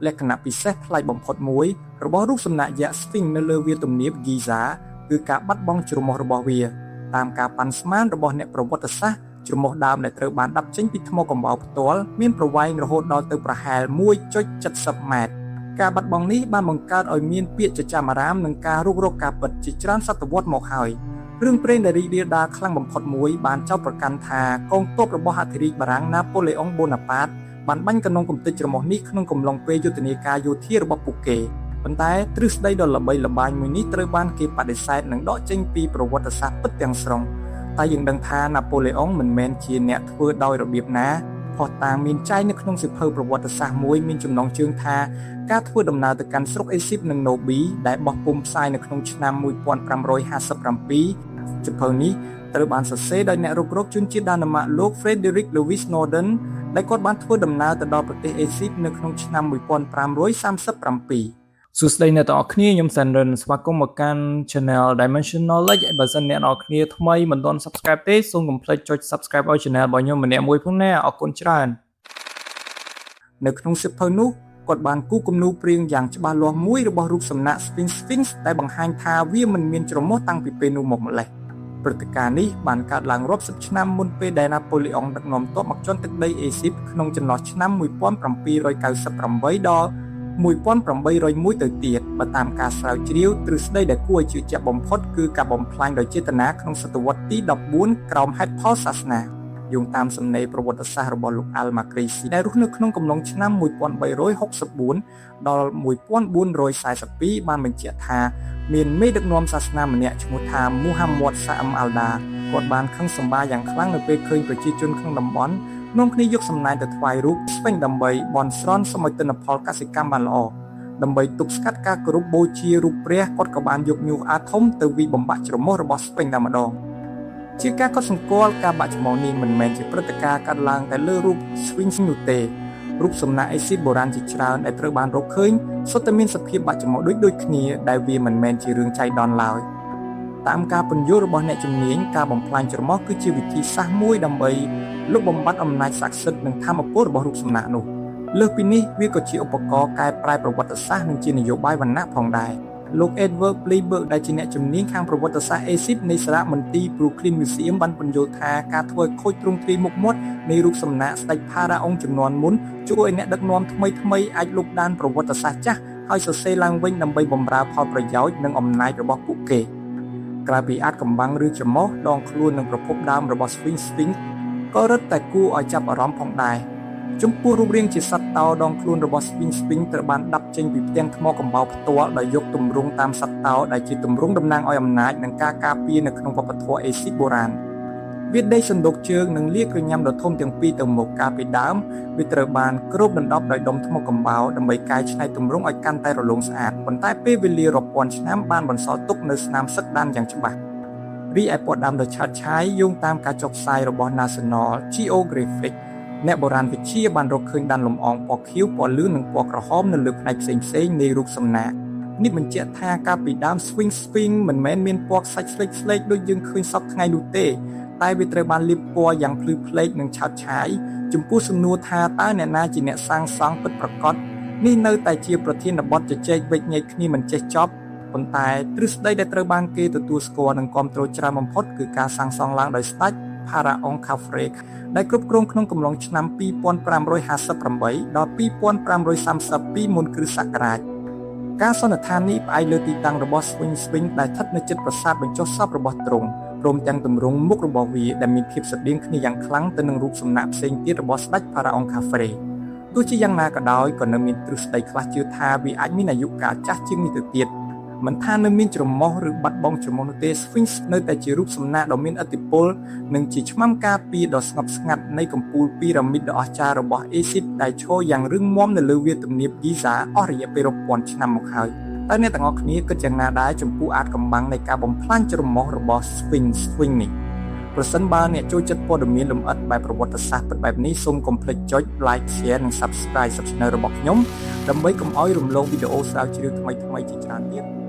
លក្ខណៈពិសេសប្លែកបំផុតមួយរបស់រូបសំណាកយក្ស Sphinx នៅលើវាលទំនាប Giza គឺការបាត់បង់ជ្រមុះរបស់វាតាមការប៉ាន់ស្មានរបស់អ្នកប្រវត្តិសាស្ត្រជ្រមុះដើមដែលត្រូវបានដាប់ចេញពីថ្មកំបោរផ្ទាល់មានប្រវែងរហូតដល់ទៅប្រហែល 1.70 ម៉ែត្រការបាត់បង់នេះបានបង្កើតឲ្យមានពាក្យចចាមអារាមនិងការរុករកការពិតជាច្រើនសតវត្សមកហើយរឿងព្រេងដែលរីករាលដាលខ្លាំងបំផុតមួយបានចោទប្រកាន់ថាកងទ័ពរបស់អធិរាជបារាំងណាប៉ូឡេអុងបូណាប៉ាតបានបាញ់កណ្ដុងកំទេចជ្រមុះនេះក្នុងកំឡុងពេលយុទ្ធនាការយោធារបស់ពួកគេប៉ុន្តែទ្រឹស្ដីដ៏ល្បីល្បាញមួយនេះត្រូវបានគេបដិសេធនិងដកចេញពីប្រវត្តិសាស្ត្រពិតទាំងស្រុងតែយើងដឹងថាណាប៉ូឡេអុងមិនមែនជាអ្នកធ្វើដោយរបៀបណាផុសតាងមានចែងនៅក្នុងសៀវភៅប្រវត្តិសាស្ត្រមួយមានចំណងជើងថាការធ្វើដំណើរទៅកាន់ស្រុកអេស៊ីបនិងណូប៊ីដែលបោះពុម្ពផ្សាយនៅក្នុងឆ្នាំ 1557 សៀវភៅនេះត្រូវបានសរសេរដោយអ្នករុករកជនជាតិដាណឺម៉ាកលោក Frederick Louis Norden ដែលគាត់បានធ្វើដំណើរទៅដល់ប្រទេសអេស៊ីបនៅក្នុងឆ្នាំ 1537 សួស្តីអ្នកទាំងអស់គ្នាខ្ញុំសាន់រិនស្វាគមន៍មកកាន់ Channel Dimension Knowledge បើសិនអ្នកនរគ្នាថ្មីមិនទាន់ Subscribe ទេសូមកុំភ្លេចចុច Subscribe ឲ្យ Channel របស់ខ្ញុំម្នាក់មួយផងណាអរគុណច្រើននៅក្នុងសៀវភៅនោះគាត់បានគូគំនូរព្រាងយ៉ាងច្បាស់លាស់មួយរបស់រូបសំណាក Sphinx ដែលបង្ហាញថាវាមិនមានជ្រមុះតាំងពីពេលនោះមកម្ល៉េះព្រឹត្តិការណ៍នេះបានកើតឡើងរាប់សិបឆ្នាំមុនពេលដែលណាប៉ូឡេអុងដឹកនាំទ័ពមកជន់ទឹកដីអេស៊ីបក្នុងចន្លោះឆ្នាំ 1798 ដល់ 1801 ទៅទៀតបើតាមការស្រាវជ្រាវទ្រឹស្ដីដែលគួរឲ្យជឿជាក់បំផុតគឺការបំផ្លាញដោយចេតនាក្នុងសតវត្សទី 14 ក្រោមហេតុផលសាសនាយោងតាមសំណេរប្រវត្តិសាស្ត្ររបស់លោក Al-Makrizi ដែលរស់នៅក្នុងកំឡុងឆ្នាំ 1364 ដល់ 1442 បានបញ្ជាក់ថាមានមេដឹកនាំសាសនាម្នាក់ឈ្មោះថា Muhammad Sa'am Alda គាត់បានខឹងសម្បារយ៉ាងខ្លាំងនៅពេលឃើញប្រជាជនក្នុងតំបន់នាំគ្នាយកសំណាញ់ទៅថ្វាយរូប Sphinx ដើម្បីបន់ស្រន់សូមឲ្យទិន្នផលកសិកម្មបានល្អដើម្បីទប់ស្កាត់ការគោរពបូជារូបព្រះគាត់ក៏បានយកញូសអាធំទៅវិបំបាក់ជ្រមុះរបស់ Sphinx តែម្ដងជាការកត់សម្គាល់ការបាក់ជ្រមុះនេះមិនមែនជាព្រឹត្តិការណ៍កើតឡើងតែលើរូប Sphinx នោះទេរូបសំណាកអេស៊ីបបុរាណជាច្រើនដែលត្រូវបានរកឃើញសុទ្ធតែមានសភាពបាក់ជ្រមុះដូចគ្នាដែលវាមិនមែនជារឿងចៃដន្យឡើយតាមការពន្យល់របស់អ្នកជំនាញការបំផ្លាញជ្រមុះគឺជាវិធីសាស្ត្រមួយដើម្បីលុបបំបាត់អំណាចស័ក្តិសិទ្ធិនិងធម៌ពលរបស់រូបសំណាកនោះលើសពីនេះវាក៏ជាឧបករណ៍កែប្រែប្រវត្តិសាស្ត្រនិងជានយោបាយវណ្ណៈផងដែរលោក Edward Pleiberg ដែលជាអ្នកជំនាញខាងប្រវត្តិសាស្ត្រអេស៊ីបនៃសារមន្ទីរ Brooklyn Museum បានពន្យល់ថាការធ្វើឲ្យខូចទ្រង់ទ្រាយមុខមាត់នៃរូបសំណាកស្ដេចផារ៉ាអុងជំនាន់មុនជួយឲ្យអ្នកដឹកនាំថ្មីអាចលុបដានប្រវត្តិសាស្ត្រចាស់ហើយសរសេរឡើងវិញដើម្បីបម្រើផលប្រយោជន៍និងអំណាចរបស់ពួកគេក្រៅពីអាចកំបាំងឬច្រមុះដងខ្លួននិងប្រភពដើមរបស់ Sphinx ក៏រឹតតែគួរឲ្យចាប់អារម្មណ៍ផងដែរចំពោះរូបរាងជាសត្វតោដងខ្លួនរបស់ Sphinx ត្រូវបានដាប់ចេញពីផ្ទាំងថ្មកំបោរផ្ទាល់ដោយយកទម្រង់តាមសត្វតោដែលជាទម្រង់តំណាងឲ្យអំណាចនិងការការពារនៅក្នុងវប្បធម៌អេស៊ីបបុរាណវាដេកសណ្ដូកជើងនិងលាក្រញ៉ាំដ៏ធំទាំងពីរទៅមុខកាលពីដើមវាត្រូវបានគ្របដណ្ដប់ដោយដុំថ្មកំបោរដើម្បីកែច្នៃទម្រង់ឲ្យកាន់តែរលោងស្អាតប៉ុន្តែពេលវេលារាប់ពាន់ឆ្នាំបានបន្សល់ទុកនៅស្នាមសឹកដានយ៉ាងច្បាស់រីឯពណ៌ដើមដ៏ឆើតឆាយយោងតាមការចុះផ្សាយរបស់ National Geographic អ្នកបុរាណវិទ្យាបានរកឃើញដានលំអងពណ៌ខៀវពណ៌លឿងនិងពណ៌ក្រហមនៅលើផ្នែកផ្សេងៗនៃរូបសំណាកនេះបញ្ជាក់ថាកាលពីដើម Sphinx មិនមែនមានពណ៌ខ្សាច់ស្លេកដូចយើងឃើញសពថ្ងៃនោះទេតែវាត្រូវបានលាបពណ៌យ៉ាងភ្លឺផ្លេកនិងឆើតឆាយចំពោះសំណួរថាតើអ្នកណាជាអ្នកសាងសង់ពិតប្រាកដនេះនៅតែជាប្រធានបទជជែកវែកញែកគ្នាមិនចេះចប់ប៉ុន្តែទ្រឹស្ដីដែលត្រូវបានគេទទួលស្គាល់និងគាំទ្រច្រើនបំផុតគឺការសាងសង់ឡើងដោយស្ដេចផារ៉ាអុង Khafre ដែលគ្រប់គ្រងក្នុងកំឡុងឆ្នាំ 2558 ដល់ 2532 មុនគ្រិស្តសករាជការសន្និដ្ឋាននេះផ្អែកលើទីតាំងរបស់ Sphinx ដែលស្ថិតនៅជិតប្រាសាទបញ្ចុះសពរបស់ទ្រង់ព្រមទាំងទម្រង់មុខរបស់វាដែលមានភាពស្រដៀងគ្នាយ៉ាងខ្លាំងទៅនឹងរូបសំណាកផ្សេងទៀតរបស់ស្ដេចផារ៉ាអុង Khafre ទោះជាយ៉ាងណាក៏ដោយក៏នៅមានទ្រឹស្ដីខ្លះជឿថាវាអាចមានអាយុកាលចាស់ជាងនេះទៅទៀតមិនថានៅមានច្រមុះឬបាត់បង់ច្រមុះនោះទេ Sphinx នៅតែជារូបសំណាកដ៏មានឥទ្ធិពលនិងជាឆ្មាំការពារដ៏ស្ងប់ស្ងាត់នៃកំពូលពីរ៉ាមីតដ៏អស្ចារ្យរបស់អេស៊ីបដែលឈរយ៉ាងរឹងមាំនៅលើវាលទំនាប Giza អស់រយៈពេលរាប់ពាន់ឆ្នាំមកហើយតើអ្នកទាំងអស់គ្នាគិតយ៉ាងណាដែរចំពោះអាចកំបាំងនៃការបំផ្លាញច្រមុះរបស់ Sphinx នេះប្រសិនបើអ្នកចូលចិត្តព័ត៌មានលម្អិតបែបប្រវត្តិសាស្ត្រពិតបែបនេះសូមកុំភ្លេចចុច Like Share និង Subscribe Channel របស់ខ្ញុំដើម្បីកុំឲ្យរំលងវីដេអូស្រាវជ្រាវថ្មីៗជាច្រើនទៀត